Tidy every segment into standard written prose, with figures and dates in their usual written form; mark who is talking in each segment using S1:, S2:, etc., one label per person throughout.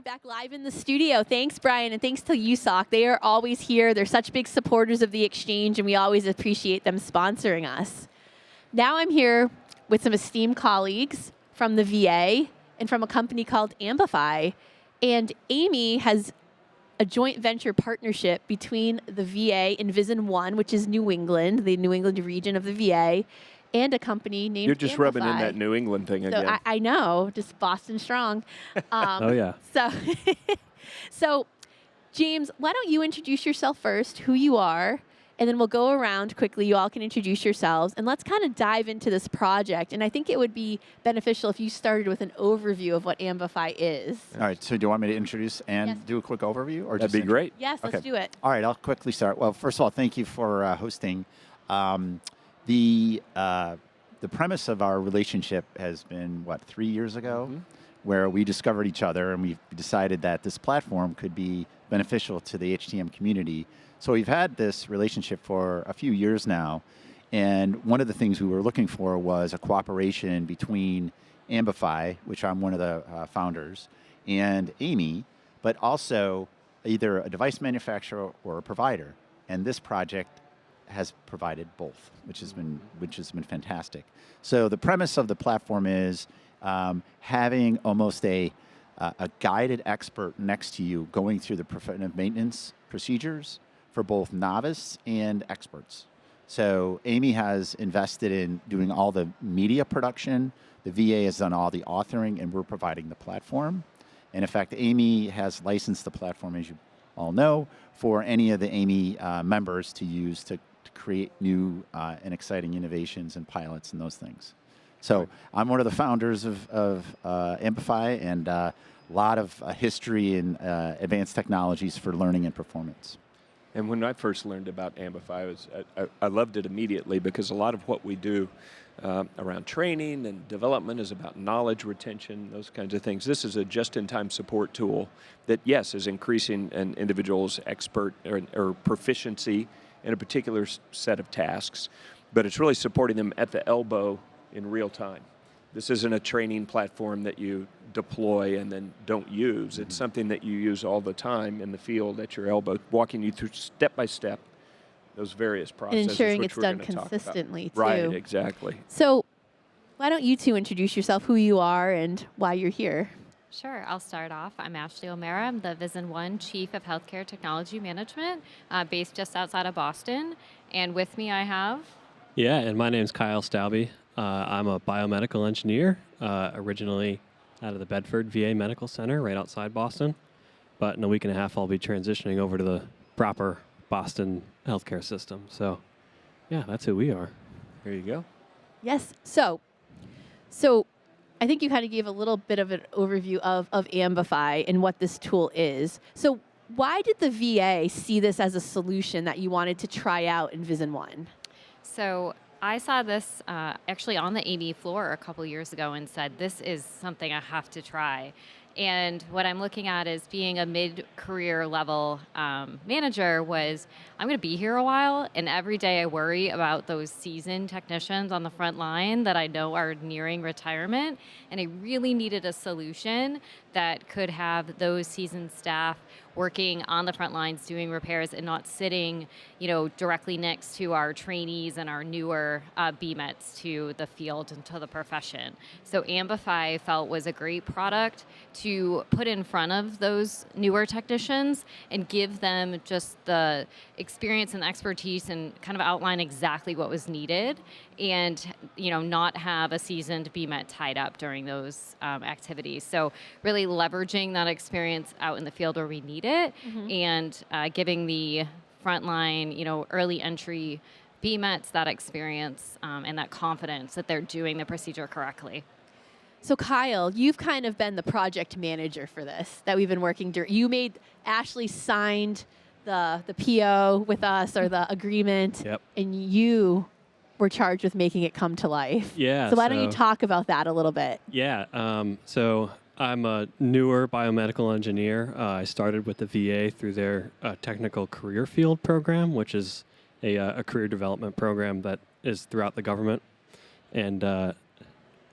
S1: are back live in the studio. Thanks, Brian, and thanks to USOC. They are always here. They're such big supporters of the exchange, and we always appreciate them sponsoring us. Now I'm here with some esteemed colleagues from the VA and from a company called AmbiFi. And AAMI has a joint venture partnership between the VA and VISN 1, which is New England, the New England region of the VA, and a company named
S2: You're just
S1: AmbiFi.
S2: rubbing in that New England thing
S1: So
S2: again.
S1: I know, just Boston strong.
S3: Oh, yeah.
S1: So, James, why don't you introduce yourself first, who you are, and then we'll go around quickly. You all can introduce yourselves, and let's kind of dive into this project. And I think it would be beneficial if you started with an overview of what AmbiFi is.
S4: All right, so do you want me to introduce and
S1: Yes.
S4: do a quick overview? Or
S2: That'd
S4: just
S2: be great.
S1: Yes,
S4: Okay.
S1: let's do it.
S4: All right, I'll quickly start. Well, first of all, thank you for hosting. The premise of our relationship has been, 3 years ago, where we discovered each other and we decided that this platform could be beneficial to the HTM community. So we've had this relationship for a few years now, and one of the things we were looking for was a cooperation between AmbiFi, which I'm one of the founders, and AAMI, but also either a device manufacturer or a provider. And this project has provided both, which has been fantastic. So the premise of the platform is having almost a guided expert next to you going through the preventative maintenance procedures for both novice and experts. So AAMI has invested in doing all the media production. The VA has done all the authoring, and we're providing the platform. And in fact, AAMI has licensed the platform, as you all know, for any of the AAMI members to use to create new and exciting innovations and pilots and those things. So I'm one of the founders of AmbiFi, and a lot of history in advanced technologies for learning and performance.
S2: And when I first learned about AmbiFi, I loved it immediately because a lot of what we do around training and development is about knowledge retention, those kinds of things. This is a just-in-time support tool that, yes, is increasing an individual's expert or proficiency in a particular set of tasks, but it's really supporting them at the elbow in real time. This isn't a training platform that you deploy and then don't use. It's something that you use all the time in the field at your elbow, walking you through step by step those various processes.
S1: And ensuring
S2: which
S1: it's
S2: we're
S1: done
S2: gonna talk about.
S1: consistently, too.
S2: Right, exactly.
S1: So why don't you two introduce yourself, who you are, and why you're here?
S5: Sure, I'll start off. I'm Ashley O'Mara. I'm the VISN 1 Chief of Healthcare Technology Management, based just outside of Boston. And with me I have...
S3: Yeah, and my name's Kyle Stauby. I'm a biomedical engineer, originally out of the Bedford VA Medical Center right outside Boston. But in a week and a half, I'll be transitioning over to the proper Boston healthcare system. So, yeah, that's who we are.
S2: There you go.
S1: Yes. So I think you kind of gave a little bit of an overview of AmbiFi and what this tool is. So why did the VA see this as a solution that you wanted to try out in VISN 1?
S5: So I saw this actually on the AAMI floor a couple years ago and said, this is something I have to try. And what I'm looking at is being a mid-career level manager was, I'm going to be here a while, and every day I worry about those seasoned technicians on the front line that I know are nearing retirement, and I really needed a solution that could have those seasoned staff working on the front lines doing repairs and not sitting, directly next to our trainees and our newer BMETs to the field and to the profession. So AmbiFi felt was a great product to put in front of those newer technicians and give them just the experience and expertise and kind of outline exactly what was needed, and not have a seasoned BMET tied up during those activities. So really leveraging that experience out in the field where we need it, and giving the frontline, early entry BMETs that experience and that confidence that they're doing the procedure correctly.
S1: So Kyle, you've kind of been the project manager for this that we've been working during. You made Ashley signed the PO with us, or the agreement,
S3: Yep.
S1: and you were charged with making it come to life.
S3: Yeah.
S1: So why don't you talk about that a little bit?
S3: Yeah. So I'm a newer biomedical engineer. I started with the VA through their technical career field program, which is a career development program that is throughout the government. And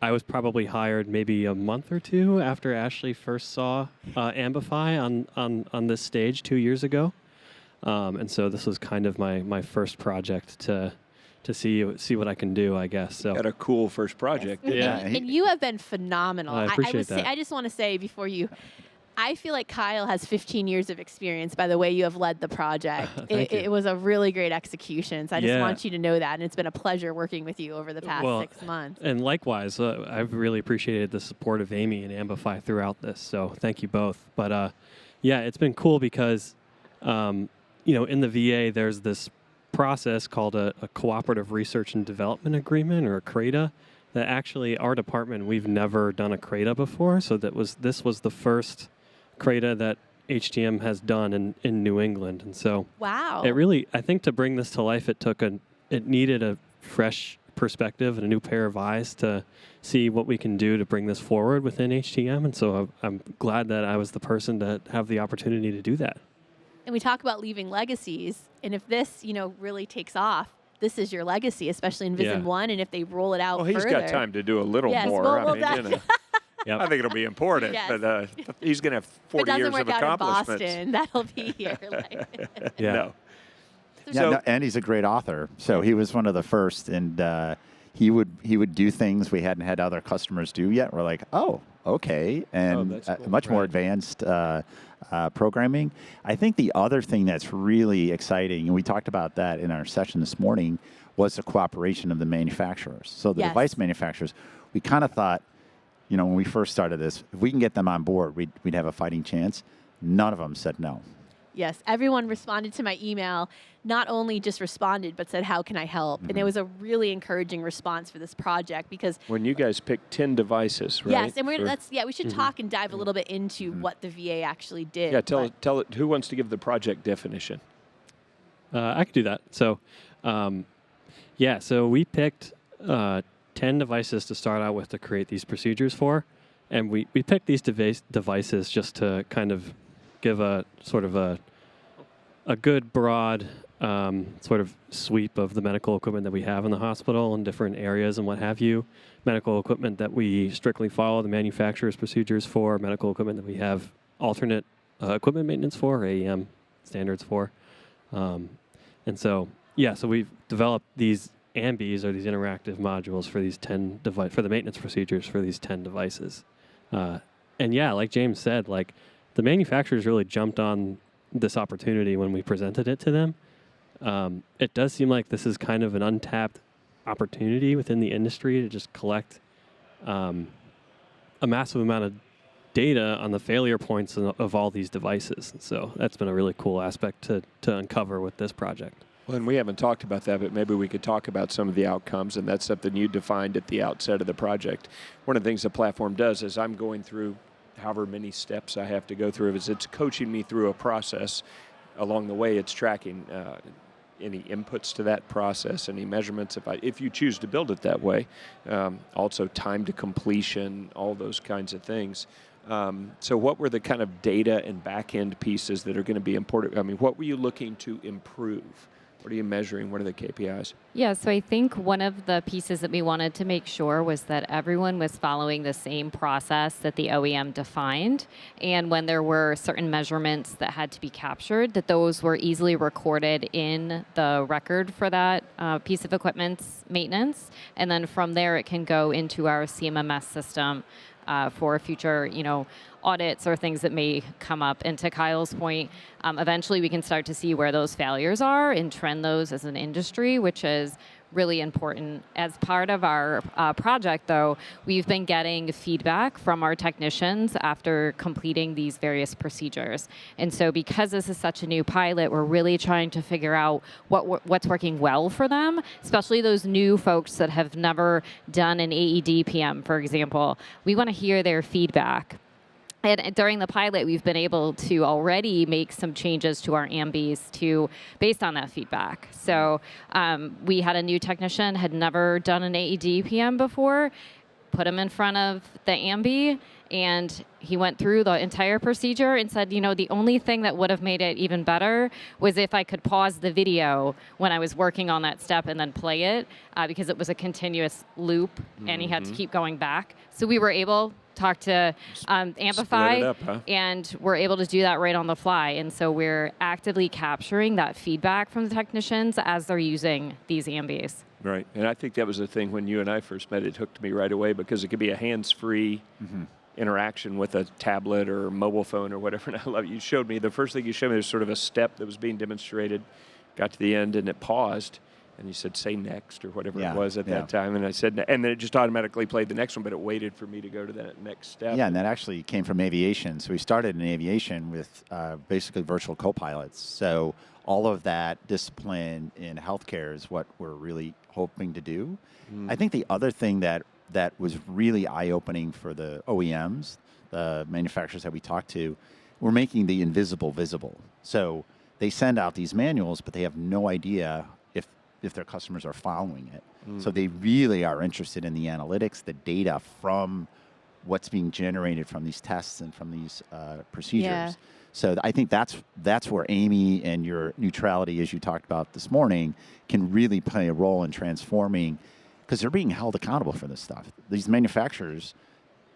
S3: I I was probably hired maybe a month or two after Ashley first saw AmbiFi on this stage 2 years ago. And so this was kind of my first project to see what I can do, I guess. So
S2: Got a cool first project.
S1: Yes.
S3: Yeah.
S1: And you have been phenomenal.
S3: I appreciate that.
S1: I just want to say before you, I feel like Kyle has 15 years of experience by the way you have led the project.
S3: Thank you.
S1: It was a really great execution. So I just
S3: Yeah.
S1: want you to know that. And it's been a pleasure working with you over the past
S3: Well,
S1: 6 months.
S3: And likewise, I've really appreciated the support of Amy and AmbiFi throughout this. So thank you both. But yeah, it's been cool because, in the VA, there's this process called a Cooperative Research and Development Agreement, or a CRADA, that actually our department, we've never done a CRADA before. So this was the first CRADA that HTM has done in New England. And so
S1: Wow.
S3: it really, I think to bring this to life, it needed a fresh perspective and a new pair of eyes to see what we can do to bring this forward within HTM. And so I'm glad that I was the person to have the opportunity to do that.
S1: And we talk about leaving legacies. And if this, really takes off, this is your legacy, especially in VISN
S3: Yeah.
S1: 1. And if they roll it out
S2: Well, he's
S1: further.
S2: got time to do a little
S1: Yes,
S2: more.
S1: well,
S3: Yep.
S2: I think it'll be important,
S1: Yes.
S2: but he's going to have
S1: if it
S2: 40
S1: doesn't
S2: years
S1: work
S2: of
S1: out in
S2: accomplishments.
S1: Boston, that'll be here.
S3: Yeah.
S2: No.
S4: Yeah,
S2: So-
S4: no, and he's a great author. So he was one of the first, and he would do things we hadn't had other customers do yet. We're like, oh, okay, and
S2: that's cool.
S4: much more
S3: Right.
S4: advanced programming. I think the other thing that's really exciting, and we talked about that in our session this morning, was the cooperation of the manufacturers. So the
S1: Yes.
S4: device manufacturers, we kind of thought, when we first started this, if we can get them on board, we'd have a fighting chance. None of them said no.
S1: Yes, everyone responded to my email, not only just responded, but said, how can I help? And it was a really encouraging response for this project because,
S2: When you guys picked 10 devices, right?
S1: yes, and
S2: for-
S1: we should talk and dive a little bit into what the VA actually did.
S2: Yeah,
S1: but-
S2: tell it. Who wants to give the project definition?
S3: I could do that. So, so we picked 10 devices to start out with to create these procedures for. And we picked these devices just to kind of give a sort of a good broad sort of sweep of the medical equipment that we have in the hospital in different areas and what have you. Medical equipment that we strictly follow the manufacturer's procedures for, medical equipment that we have alternate equipment maintenance for, AAM standards for. And so, so we've developed these AmbiFis, or these interactive modules, for these 10 for the maintenance procedures for these 10 devices. And like James said, like the manufacturers really jumped on this opportunity when we presented it to them. It does seem like this is kind of an untapped opportunity within the industry to just collect a massive amount of data on the failure points of all these devices. So that's been a really cool aspect to uncover with this project.
S2: Well, and we haven't talked about that, but maybe we could talk about some of the outcomes, and that's something you defined at the outset of the project. One of the things the platform does is I'm going through however many steps I have to go through, is it's coaching me through a process. Along the way, it's tracking any inputs to that process, any measurements, if you choose to build it that way. Also time to completion, all those kinds of things. So what were the kind of data and back-end pieces that are going to be important? I mean, what were you looking to improve? What are you measuring? What are the KPIs?
S5: Yeah, so I think one of the pieces that we wanted to make sure was that everyone was following the same process that the OEM defined. And when there were certain measurements that had to be captured, that those were easily recorded in the record for that piece of equipment's maintenance. And then from there, it can go into our CMMS system for future, audits or things that may come up. And to Kyle's point, eventually we can start to see where those failures are and trend those as an industry, which is really important. As part of our project, though, we've been getting feedback from our technicians after completing these various procedures. And so because this is such a new pilot, we're really trying to figure out what's working well for them, especially those new folks that have never done an AED PM, for example. We want to hear their feedback. And during the pilot, we've been able to already make some changes to our AmbiFis based on that feedback. So we had a new technician, had never done an AED PM before, put him in front of the Ambi, and he went through the entire procedure and said, the only thing that would have made it even better was if I could pause the video when I was working on that step and then play it, because it was a continuous loop and he had to keep going back. So we were able to talk to AmbiFi, and we're able to do that right on the fly. And so we're actively capturing that feedback from the technicians as they're using these Ambis.
S2: Right, and I think that was the thing when you and I first met. It hooked me right away because it could be a hands-free interaction with a tablet or mobile phone or whatever. And I love it. You showed me, the first thing you showed me was sort of a step that was being demonstrated, got to the end and it paused, and you said, say next or whatever it was at that time. And I said, and then it just automatically played the next one, but it waited for me to go to that next step.
S4: Yeah, and that actually came from aviation. So we started in aviation with basically virtual co-pilots. So all of that discipline in healthcare is what we're really hoping to do. I think the other thing that was really eye-opening for the OEMs, the manufacturers that we talked to, we're making the invisible visible. So they send out these manuals, but they have no idea if their customers are following it. So they really are interested in the analytics, the data from what's being generated from these tests and from these procedures.
S1: Yeah.
S4: So I think that's where AAMI and your neutrality, as you talked about this morning, can really play a role in transforming, because they're being held accountable for this stuff. These manufacturers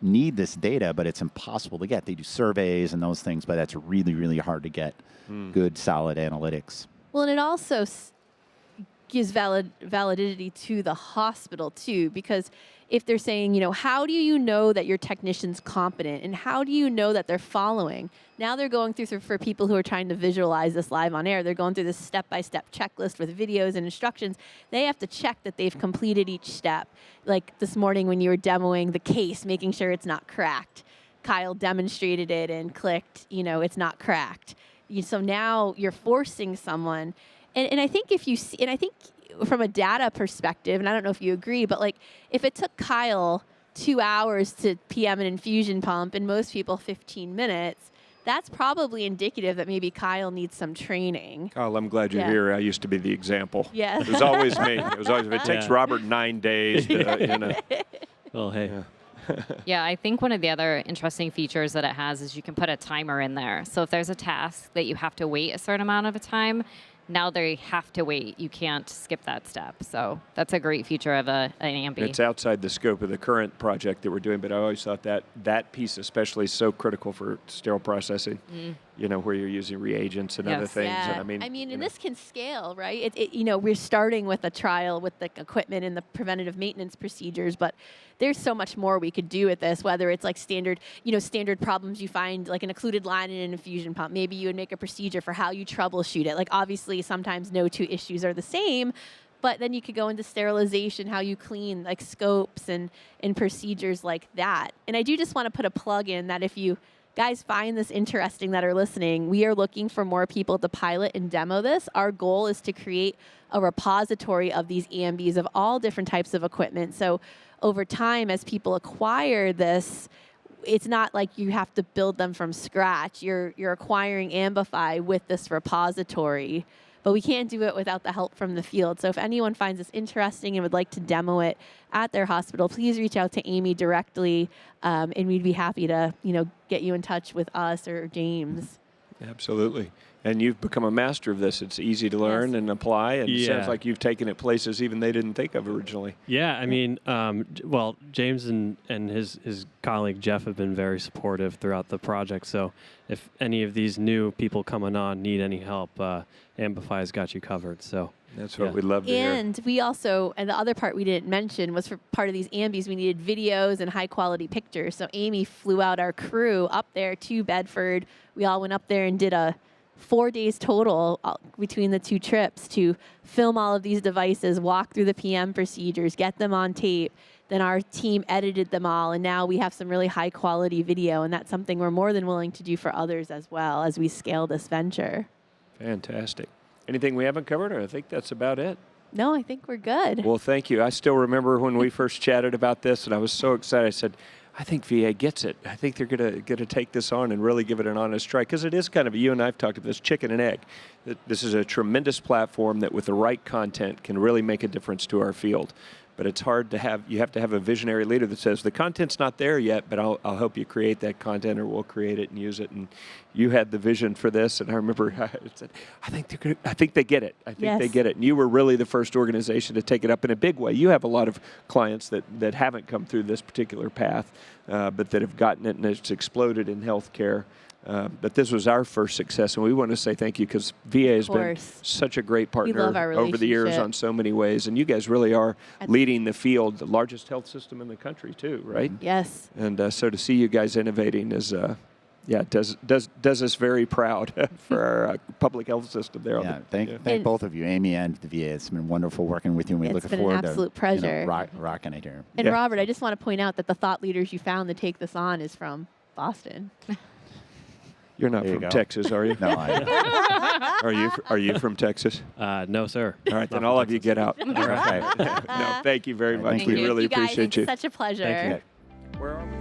S4: need this data, but it's impossible to get. They do surveys and those things, but that's really, really hard to get good, solid analytics.
S1: Well, and it also gives validity to the hospital too, because if they're saying, how do you know that your technician's competent, and how do you know that they're following? Now they're going through, for people who are trying to visualize this live on air, they're going through this step-by-step checklist with videos and instructions. They have to check that they've completed each step. Like this morning when you were demoing the case, making sure it's not cracked. Kyle demonstrated it and clicked, it's not cracked. So now you're forcing someone. And I think I think from a data perspective, and I don't know if you agree, but like if it took Kyle 2 hours to PM an infusion pump and most people 15 minutes, that's probably indicative that maybe Kyle needs some training.
S2: Kyle, I'm glad you're here. I used to be the example.
S1: Yeah.
S2: It was always me. It was always, if it takes Robert 9 days to,
S3: Well, hey.
S5: Yeah, I think one of the other interesting features that it has is you can put a timer in there. So if there's a task that you have to wait a certain amount of a time, now they have to wait. You can't skip that step. So that's a great feature of an Ambi.
S2: It's outside the scope of the current project that we're doing, but I always thought that piece especially is so critical for sterile processing, where you're using reagents and other things.
S1: Yeah.
S2: And
S1: and this can scale, right? We're starting with a trial with the equipment and the preventative maintenance procedures, but there's so much more we could do with this, whether it's like standard problems you find, like an occluded line in an infusion pump. Maybe you would make a procedure for how you troubleshoot it. Like obviously sometimes no two issues are the same, but then you could go into sterilization, how you clean, like scopes and procedures like that. And I do just want to put a plug in that if you guys find this interesting that are listening, we are looking for more people to pilot and demo this. Our goal is to create a repository of these Ambis of all different types of equipment. So over time, as people acquire this, it's not like you have to build them from scratch. You're acquiring AmbiFi with this repository, but we can't do it without the help from the field. So if anyone finds this interesting and would like to demo it at their hospital, please reach out to Amy directly, and we'd be happy to get you in touch with us or James.
S2: Absolutely. And you've become a master of this. It's easy to learn and apply, and it sounds like you've taken it places even they didn't think of originally.
S3: Yeah, I mean, well, James and his colleague Jeff have been very supportive throughout the project. So if any of these new people coming on need any help, AmbiFi's got you covered. So
S2: that's what we'd love to hear.
S1: And we also, and the other part we didn't mention was for part of these Ambis, we needed videos and high quality pictures. So Amy flew out our crew up there to Bedford. We all went up there and did a 4 days total between the two trips to film all of these devices, walk through the PM procedures, get them on tape. Then our team edited them all, and now we have some really high quality video, and that's something we're more than willing to do for others as well as we scale this venture.
S2: Fantastic. Anything we haven't covered? Or I think that's about it.
S1: No, I think we're good.
S2: Well, thank you. I still remember when we first chatted about this, and I was so excited. I said, I think VA gets it. I think they're going to take this on and really give it an honest try, because it is kind of, you and I have talked about this chicken and egg. This is a tremendous platform that with the right content can really make a difference to our field. but it's hard to have. You have to have a visionary leader that says the content's not there yet, but I'll help you create that content, or we'll create it and use it. And you had the vision for this, and I remember I said, I think they get it. I think they get it. And you were really the first organization to take it up in a big way. You have a lot of clients that haven't come through this particular path, but that have gotten it, and it's exploded in healthcare. But this was our first success, and we want to say thank you because VA has been such a great partner over the years on so many ways. And you guys really are leading the field, the largest health system in the country too, right?
S1: Yes.
S2: And so to see you guys innovating is, does us very proud for our public health system there.
S4: Yeah, thank both of you, Amy and the VA. It's been wonderful working with you, and we look forward to
S1: an absolute pleasure.
S4: Rocking it here.
S1: And Robert, I just want to point out that the thought leaders you found to take this on is from Boston.
S2: You're not from Texas, are you?
S4: No,
S2: Are you from Texas?
S3: No, sir.
S2: All right, then all of you get out. All right. No, thank you very much. We really appreciate you.
S1: Such a pleasure.
S4: Thank you.
S2: Where are we?